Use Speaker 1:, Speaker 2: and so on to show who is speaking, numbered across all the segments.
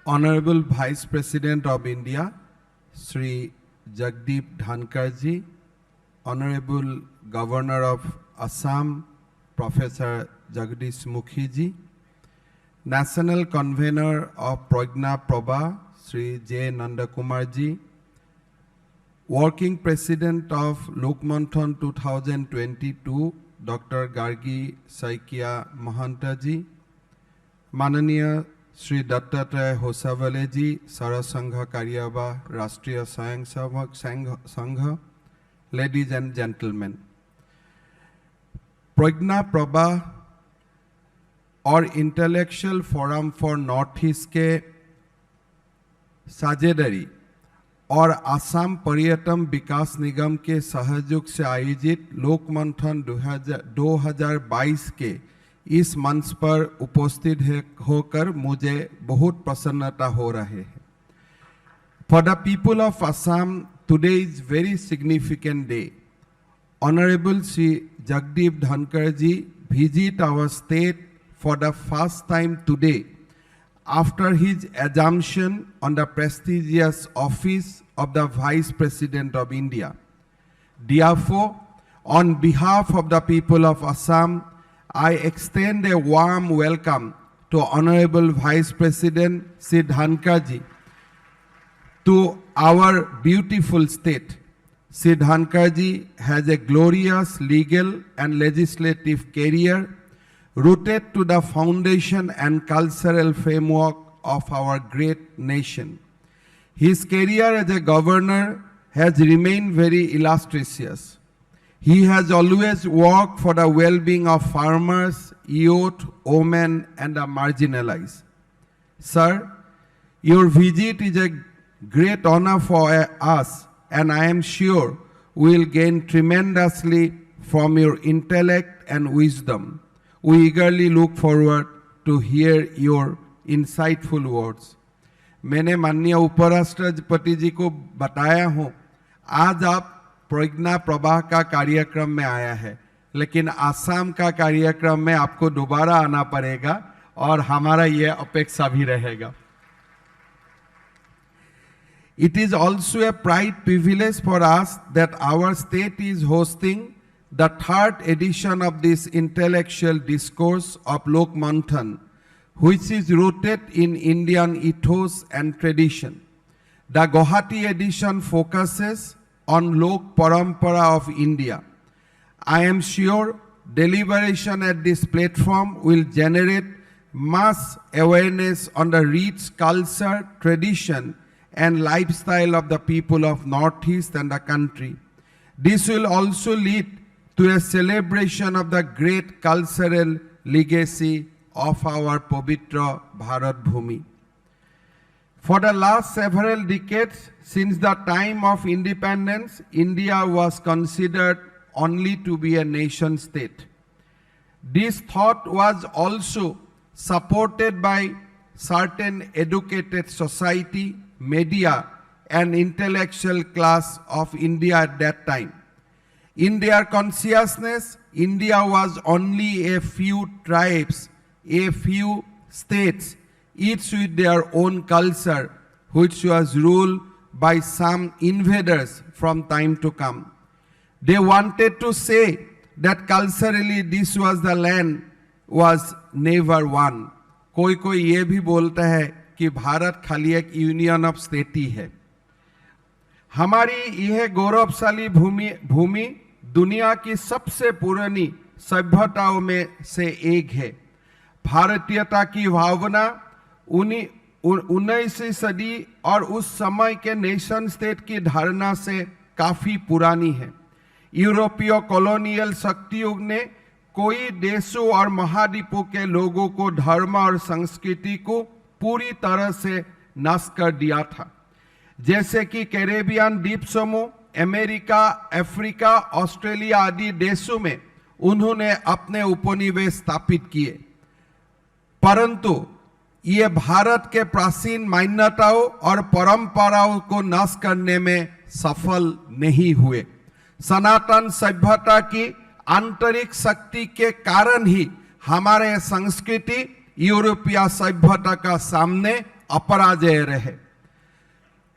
Speaker 1: Honorable Vice President of India, Shri Jagdeep Dhankhar ji, Honorable Governor of Assam, Professor Jagadish Mukhi ji, National Convenor of Prajna Pravah, Shri J. Nandakumar ji, Working President of Lokmanthan 2022, Dr. Gargi Saikia Mahanta ji, Mananiya Shri Dattatreya Hosavale ji, Sarasangha Karyaba Rashtriya Swayamsevak Sangha, ladies and gentlemen, Prajna Pravah और intellectual forum for north east के साझेदारी और आसाम पर्यटन विकास निगम के सहयोग से आयोजित लोकमंथन 2022 के इस मंच पर उपस्थित होकर मुझे बहुत प्रसन्नता हो रही है। For the people of Assam, today is very significant day. Honorable Shri Jagdeep Dhankhar ji visit our state for the first time today after his assumption on the prestigious office of the Vice President of India. Therefore, on behalf of the people of Assam, I extend a warm welcome to Honorable Vice President Shri Dhankhar ji to our beautiful state. Shri Dhankhar ji has a glorious legal and legislative career rooted to the foundation and cultural framework of our great nation. His career as a governor has remained very illustrious. He has always worked for the well-being of farmers, youth, women, and the marginalized. Sir, your visit is a great honor for us, and I am sure we will gain tremendously from your intellect and wisdom. We eagerly look forward to hear your insightful words. मैंने माननीय उपराष्ट्रपति जी को बताया हूँ, आज आप प्रज्ञा प्रवाह का कार्यक्रम में आया है, लेकिन आसाम का कार्यक्रम में आपको दोबारा आना पड़ेगा और हमारा ये अपेक्षा भी रहेगा. It is also a pride privilege for us that our state is hosting the third edition of this intellectual discourse of Lokmanthan, which is rooted in Indian ethos and tradition. The Guwahati edition focuses on Lok Parampara of India. I am sure deliberation at this platform will generate mass awareness on the rich culture, tradition, and lifestyle of the people of Northeast and the country. This will also lead to a celebration of the great cultural legacy of our Pavitra Bharat Bhumi. For the last several decades, since the time of independence, India was considered only to be a nation state. This thought was also supported by certain educated society, media, and intellectual class of India at that time. In their consciousness, India was only a few tribes, a few states, each with their own culture, which was ruled by some invaders from time to come. They wanted to say that culturally this was the land was never one. कोई ये भी बोलता है कि भारत खाली एक union of state ही है. हमारी यह गौरवशाली भूमि दुनिया की सबसे पुरानी सभ्यताओं में से एक है. भारतीयता की भावना 19वीं सदी और उस समय के नेशन स्टेट की धारणा से काफी पुरानी है. यूरोपीय कॉलोनियल शक्तियों ने कोई देशों और महाद्वीपों के लोगों को धर्म और संस्कृति को पूरी तरह से नष्ट कर दिया था. जैसे कि कैरेबियन द्वीप समूह, अमेरिका, अफ्रीका, ऑस्ट्रेलिया आदि देशों में उन्होंने अपने उपनिवेश स्थापित किए, परंतु ये भारत के प्राचीन मान्यताओं और परंपराओं को नष्ट करने में सफल नहीं हुए. सनातन सभ्यता की आंतरिक शक्ति के कारण ही हमारे संस्कृति यूरोपीय सभ्यता का सामने अपराजय रहे.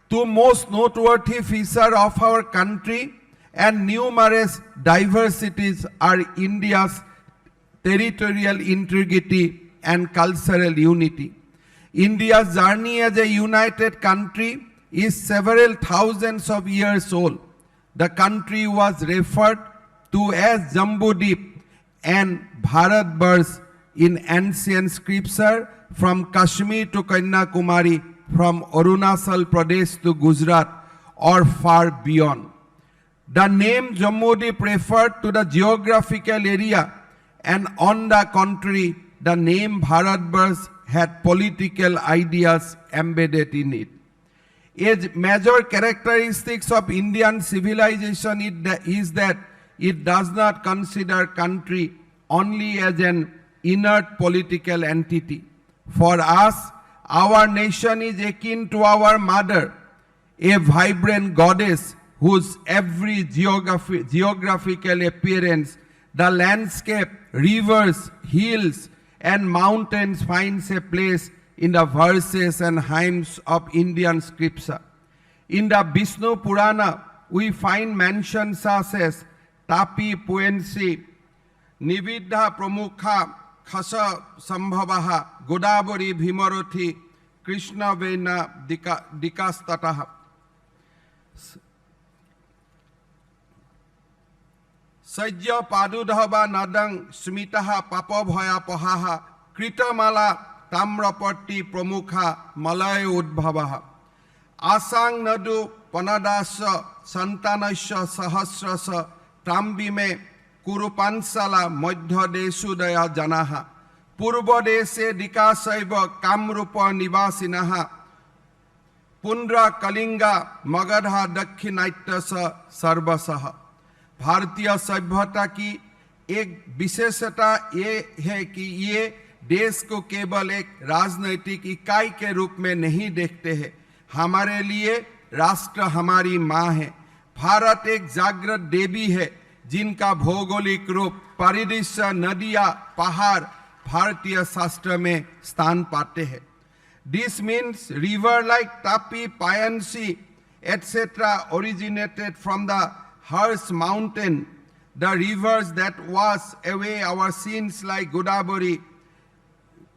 Speaker 1: Two most noteworthy features of our country and numerous diversities are India's territorial integrity and cultural unity. India's journey as a united country is several thousands of years old. The country was referred to as Jambudip and Bharatvarsh in ancient scripture, from Kashmir to Kanyakumari, from Arunachal Pradesh to Gujarat, or far beyond. The name Jambudip referred to the geographical area, and on the contrary, the name Bharatvarsh had political ideas embedded in it. A major characteristics of Indian civilization is that it does not consider country only as an inert political entity. For us, our nation is akin to our mother, a vibrant goddess whose every geographical appearance, the landscape, rivers, hills, and mountains finds a place in the verses and hymns of Indian scripture. In the Vishnu Purana, we find mentions such as Tapi Puensi, Nividha Pramukha Khasa Sambhavaha, Godavari Bhimarothi, Krishna Vena Dikastataha. Sajya Padudhava Nadang Smitaha Papabhaya Pahaha, Kritamala Tamrapati Pramukha Malay Udbhavaha. Asang Nadu Panadasa Santanasya Sahasrasa Tambime Kurupansala Madhya Desudaya Janaha Purva Dese Dikasaiva Kamrupa Nivasinaha Pundra Kalinga Magadha Dakhinaityasa Sarvasaha. भारतीय सभ्यता की एक विशेषता ये है कि ये देश को केवल एक राजनैतिक इकाई के रूप में नहीं देखते हैं. हमारे लिए राष्ट्र हमारी माँ है. भारत एक जागृत देवी है जिनका भौगोलिक रूप, परिदृश्य, नदियाँ, पहाड़ भारतीय शास्त्र में स्थान पाते हैं. This means river like Tapi, Payansi, etc. originated from the Harsh mountain. The rivers that wash away our sins like Godavari,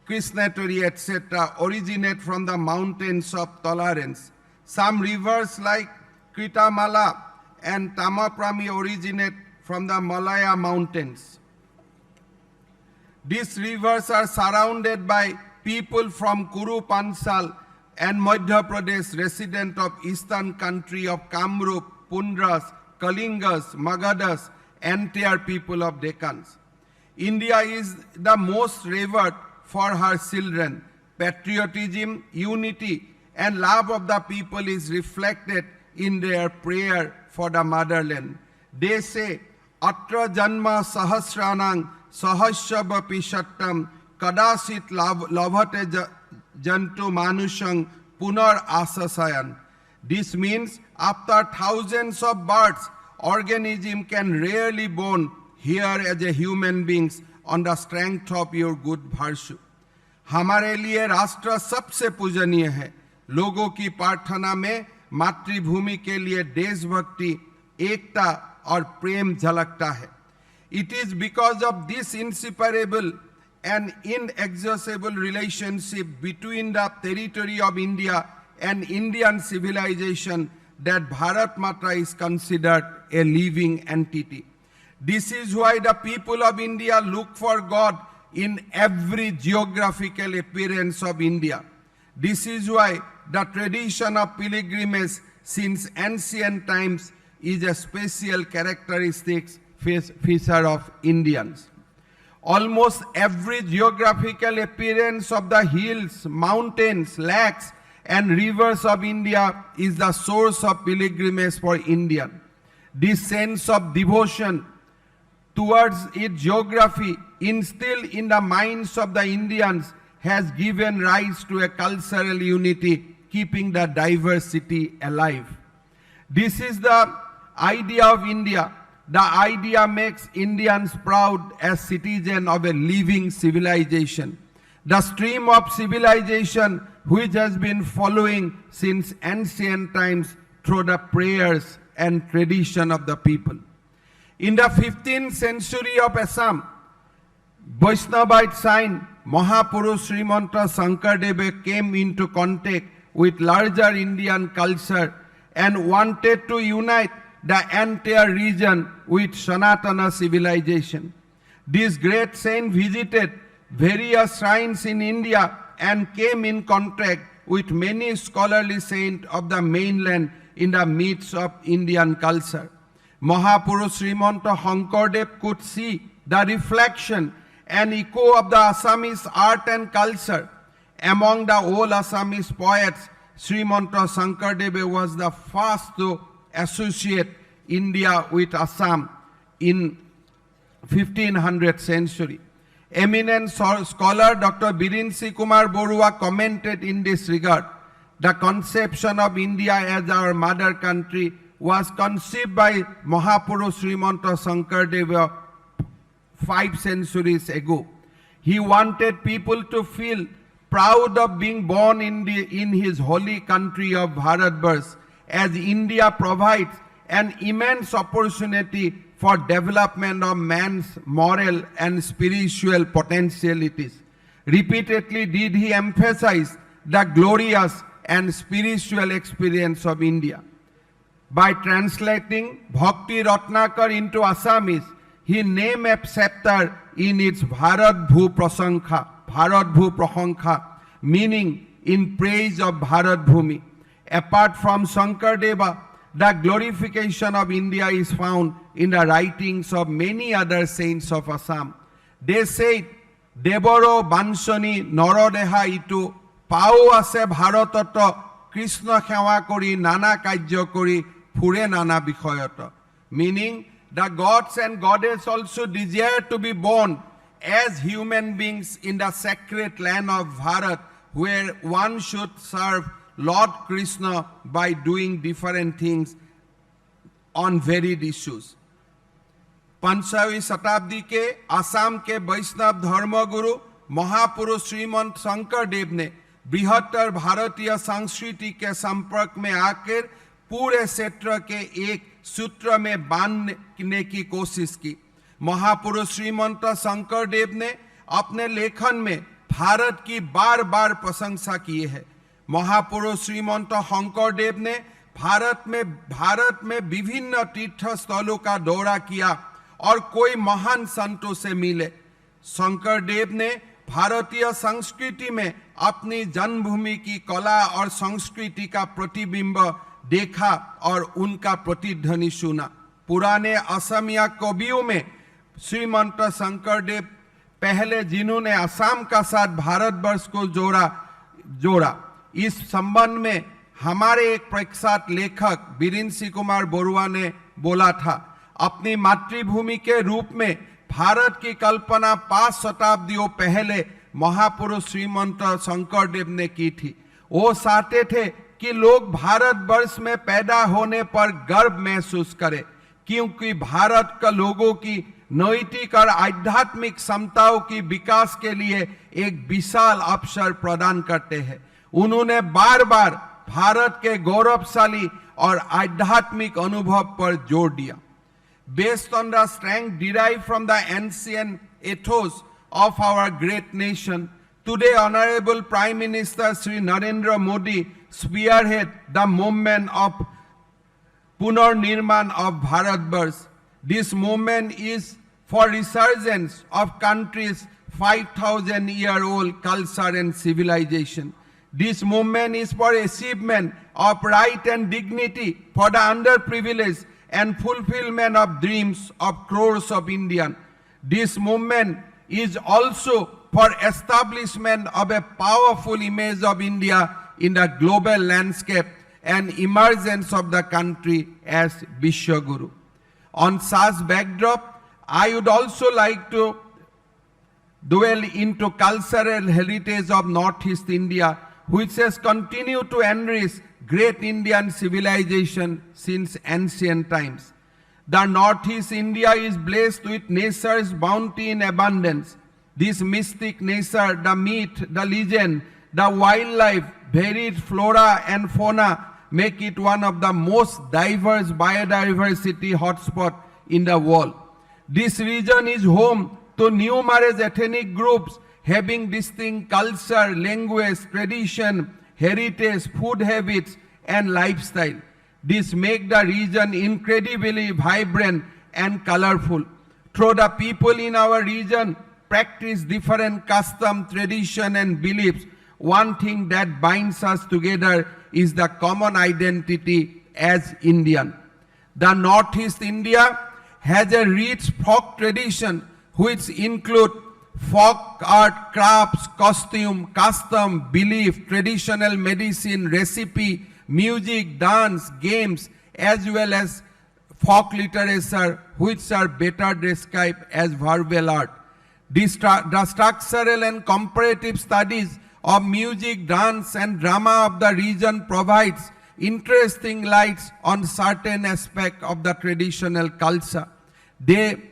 Speaker 1: Krishnaturi, etc. originate from the mountains of tolerance. Some rivers like Kritamala and Tamaprami originate from the Malaya mountains. These rivers are surrounded by people from Kuru Pansal and Madhya Pradesh, resident of eastern country of Kamrup, Pundras, Kalingas, Magadhas, entire people of Deccans. India is the most revered for her children. Patriotism, unity, and love of the people is reflected in their prayer for the motherland. They say, Atra Janma Sahasranang Sahasravapi Shattam Kadasit Lavate Jantu Manushang Punar Asasayan. This means after thousands of births, organism can rarely born here as a human beings on the strength of your good virtue. हमारे लिए राष्ट्र सबसे पूजनीय है. लोगों की प्रार्थना में मातृभूमि के लिए देशभक्ति, एकता और प्रेम झलकता है. It is because of this inseparable and inexhaustible relationship between the territory of India and Indian civilization that Bharat Mata is considered a living entity. This is why the people of India look for God in every geographical appearance of India. This is why the tradition of pilgrimage since ancient times is a special characteristic feature of Indians. Almost every geographical appearance of the hills, mountains, lakes, and rivers of India is the source of pilgrimage for Indian. This sense of devotion towards its geography instilled in the minds of the Indians has given rise to a cultural unity, keeping the diversity alive. This is the idea of India. The idea makes Indians proud as citizens of a living civilization. The stream of civilization which has been following since ancient times through the prayers and tradition of the people. In the 15th century of Assam, Vaishnavite saint Mahapurush Srimanta Sankaradeva came into contact with larger Indian culture and wanted to unite the entire region with Sanatana civilization. This great saint visited various shrines in India and came in contact with many scholarly saints of the mainland in the midst of Indian culture. Mahapurush Srimanta Sankaradeva could see the reflection and echo of the Assamese art and culture. Among the old Assamese poets, Srimanta Sankaradeva was the first to associate India with Assam in 1500th century. Eminent scholar Dr. Birinsi Kumar Borua commented in this regard, the conception of India as our mother country was conceived by Mahapurush Srimanta Sankaradeva 5 centuries ago. He wanted people to feel proud of being born in his holy country of Bharatvarsh, as India provides an immense opportunity for development of man's moral and spiritual potentialities. Repeatedly did he emphasize the glorious and spiritual experience of India. By translating Bhakti Ratnakar into Assamese, he named a chapter in its Bharat Bhu Prasankha, meaning in praise of Bharat Bhumi. Apart from Sankaradeva, the glorification of India is found in the writings of many other saints of Assam. They said, Devaro Bansoni Norodeha itu Pao ase Bharatata Krishna Khewa kori Nana Kajya kori Phure Nana Bikhoyata. Meaning, the gods and goddesses also desire to be born as human beings in the sacred land of Bharat, where one should serve Lord Krishna by doing different things on varied issues. 15वीं शताब्दी के आसाम के वैष्णव धर्मगुरु महापुरुष श्रीमंत शंकर देव ने बृहत्तर भारतीय संस्कृति के संपर्क में आकर पूरे क्षेत्र के एक सूत्र में बांधने की कोशिश की। महापुरुष श्रीमंत शंकर देव ने अपने लेखन में भारत की बार बार प्रशंसा की है। महापुरुष श्रीमंत शंकर देव ने भारत में विभिन्न तीर्थ स्थलों का दौरा किया और कोई महान संतों से मिले। शंकर देव ने भारतीय संस्कृति में अपनी जन्मभूमि की कला और संस्कृति का प्रतिबिंब देखा और उनका प्रतिध्वनि सुना। पुराने असमिया कवियों में श्रीमंत शंकर देव पहले जिन्होंने असम का साथ भारतवर्ष को जोड़ा। इस संबंध में हमारे एक प्रख्यात लेखक बिरिंसी कुमार बरुआ ने बोला था, अपनी मातृभूमि के रूप में भारत की कल्पना 5 शताब्दियों पहले महापुरुष श्रीमंत शंकर देव ने की थी। वो चाहते थे कि लोग भारतवर्ष में पैदा होने पर गर्व महसूस करें, क्योंकि भारत का लोगों की नैतिक और आध्यात्मिक क्षमताओं की विकास के लिए एक विशाल अवसर प्रदान करते हैं। उन्होंने बार बार भारत के गौरवशाली और आध्यात्मिक अनुभव पर जोर दिया। Based on the strength derived from the ancient ethos of our great nation, today Honorable Prime Minister Shri Narendra Modi spearhead the movement of Punarnirman of Bharatvarsh. This movement is for resurgence of country's 5,000-year-old culture and civilization. This movement is for achievement of right and dignity for the underprivileged and fulfillment of dreams of crores of Indians. This movement is also for establishment of a powerful image of India in the global landscape and emergence of the country as Vishwaguru. On such backdrop, I would also like to dwell into cultural heritage of Northeast India, which has continued to enrich great Indian civilization since ancient times. The Northeast India is blessed with nature's bounty in abundance. This mystic nature, the myth, the legend, the wildlife, varied flora and fauna make it one of the most diverse biodiversity hotspots in the world. This region is home to numerous ethnic groups having distinct culture, language, tradition, heritage, food habits, and lifestyle. This makes the region incredibly vibrant and colorful. Though the people in our region practice different customs, tradition, and beliefs, one thing that binds us together is the common identity as Indian. The Northeast India has a rich folk tradition which include folk art, crafts, costume, custom, belief, traditional medicine, recipe, music, dance, games, as well as folk literature, which are better described as verbal art. The structural and comparative studies of music, dance, and drama of the region provides interesting lights on certain aspects of the traditional culture. They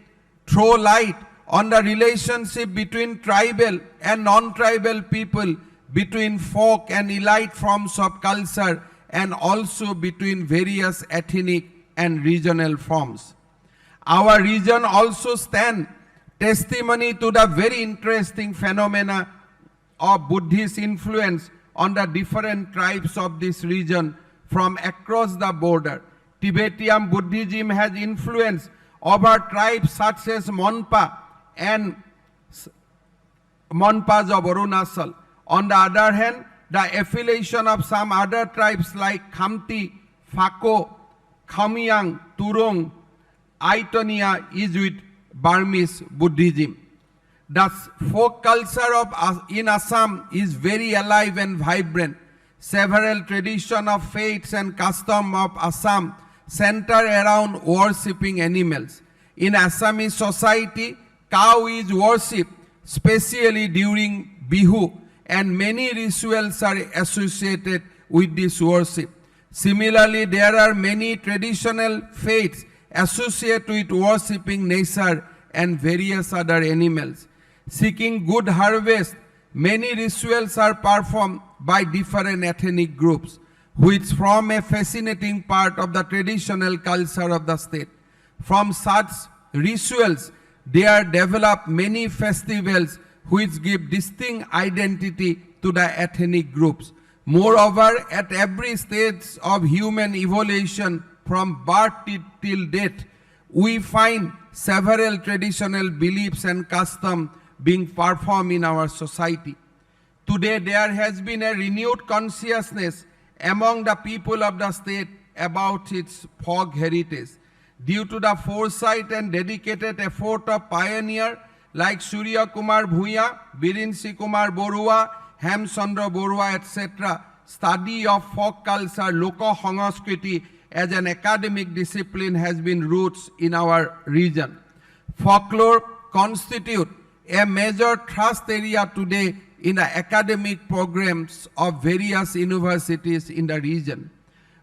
Speaker 1: throw light on the relationship between tribal and non-tribal people, between folk and elite forms of culture, and also between various ethnic and regional forms. Our region also stands testimony to the very interesting phenomena of Buddhist influence on the different tribes of this region from across the border. Tibetan Buddhism has influence over tribes such as Monpa and Monpas of Arunachal. On the other hand, the affiliation of some other tribes like Khamti, Phako, Khamyang, Turong, Aitonia is with Burmese Buddhism. The folk culture in Assam is very alive and vibrant. Several traditions of faiths and customs of Assam center around worshipping animals. In Assamese society, cow is worshipped, especially during Bihu, and many rituals are associated with this worship. Similarly, there are many traditional faiths associated with worshipping nature and various other animals. Seeking good harvest, many rituals are performed by different ethnic groups, which form a fascinating part of the traditional culture of the state. From such rituals, there develop many festivals which give distinct identity to the ethnic groups. Moreover, at every stage of human evolution, from birth till death, we find several traditional beliefs and customs being performed in our society. Today, there has been a renewed consciousness among the people of the state about its folk heritage. Due to the foresight and dedicated effort of pioneers like Surya Kumar Bhuya, Birinsi Kumar Borua, Hemchandra Borua, etc., study of folk culture, Loko Sangskriti as an academic discipline has been roots in our region. Folklore constitutes a major thrust area today in the academic programs of various universities in the region.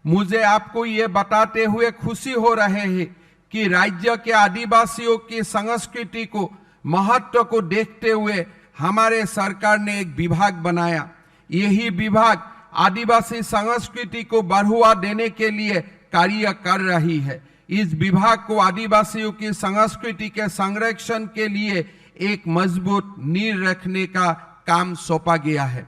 Speaker 1: मुझे आपको ये बताते हुए खुशी हो रहे है कि राज्य के आदिवासियों की संस्कृति को महत्व को देखते हुए हमारे सरकार ने एक विभाग बनाया। यही विभाग आदिवासी संस्कृति को बढ़ावा देने के लिए कार्य कर रही है। इस विभाग को आदिवासियों की संस्कृति के संरक्षण के लिए एक मजबूत नींव रखने का काम सौंपा गया है।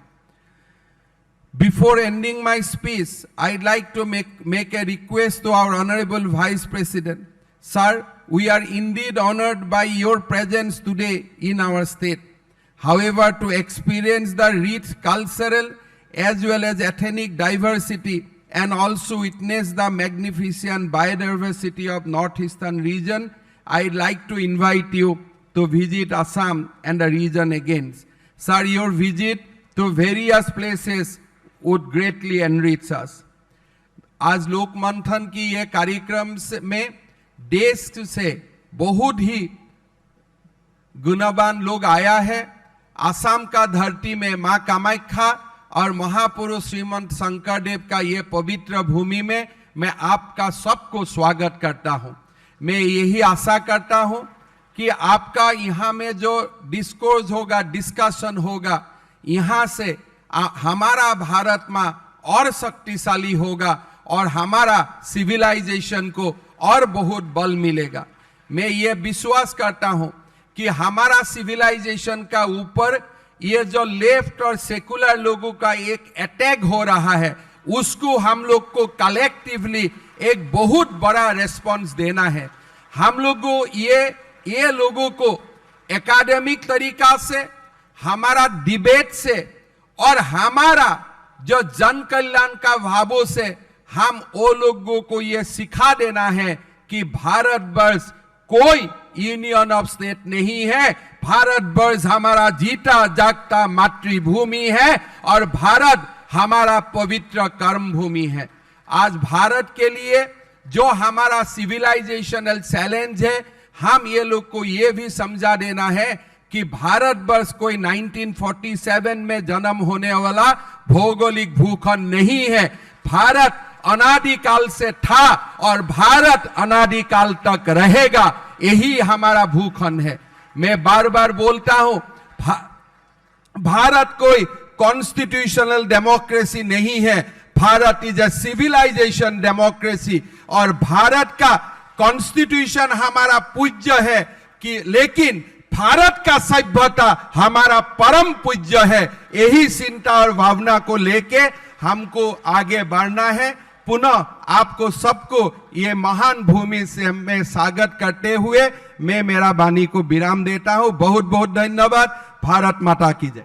Speaker 1: Before ending my speech, I'd like to make a request to our Honorable Vice President. Sir, we are indeed honored by your presence today in our state. However, to experience the rich cultural as well as ethnic diversity and also witness the magnificent biodiversity of northeastern region, I'd like to invite you to visit Assam and the region again. Sir, your visit to various places would greatly enrich us. आज लोकमंथन की ये कार्यक्रम में देश से बहुत ही गुणवान लोग आया है। असम का धरती में माँ कामाख्या और महापुरुष श्रीमंत शंकरदेव का ये पवित्र भूमि में मैं आपका सबको स्वागत करता हूँ। मैं यही आशा करता हूँ कि आपका यहाँ में जो डिस्कोर्स होगा, डिस्कशन होगा, यहाँ से हमारा भारत में और शक्तिशाली होगा और हमारा सिविलाइजेशन को और बहुत बल मिलेगा। मैं ये विश्वास करता हूं कि हमारा सिविलाइजेशन का ऊपर ये जो लेफ्ट और सेकुलर लोगों का एक अटैक हो रहा है, उसको हम लोग को कलेक्टिवली एक बहुत बड़ा रेस्पॉन्स देना है। हम लोग को ये लोगों को एकेडमिक तरीका से, हमारा डिबेट से और हमारा जो जन कल्याण का भावों से हम वो लोगों को ये सिखा देना है कि भारतवर्ष कोई यूनियन ऑफ स्टेट नहीं है। भारतवर्ष हमारा जीता जागता मातृभूमि है और भारत हमारा पवित्र कर्म भूमि है। आज भारत के लिए जो हमारा सिविलाइजेशनल चैलेंज है, हम ये लोग को ये भी समझा देना है कि भारतवर्ष कोई 1947 में जन्म होने वाला भौगोलिक भूखंड नहीं है। भारत अनादिकाल से था और भारत अनादिकाल तक रहेगा। यही हमारा भूखंड है। मैं बार बार बोलता हूं, भारत कोई कॉन्स्टिट्यूशनल डेमोक्रेसी नहीं है। Bharat is a civilisation democracy और भारत का कॉन्स्टिट्यूशन हमारा पूज्य है कि लेकिन भारत का सभ्यता हमारा परम पूज्य है। यही चिंता और भावना को लेके हमको आगे बढ़ना है। पुनः आपको सबको ये महान भूमि से मैं स्वागत करते हुए मैं मेरा वाणी को विराम देता हूं। बहुत बहुत धन्यवाद। भारत माता की जय।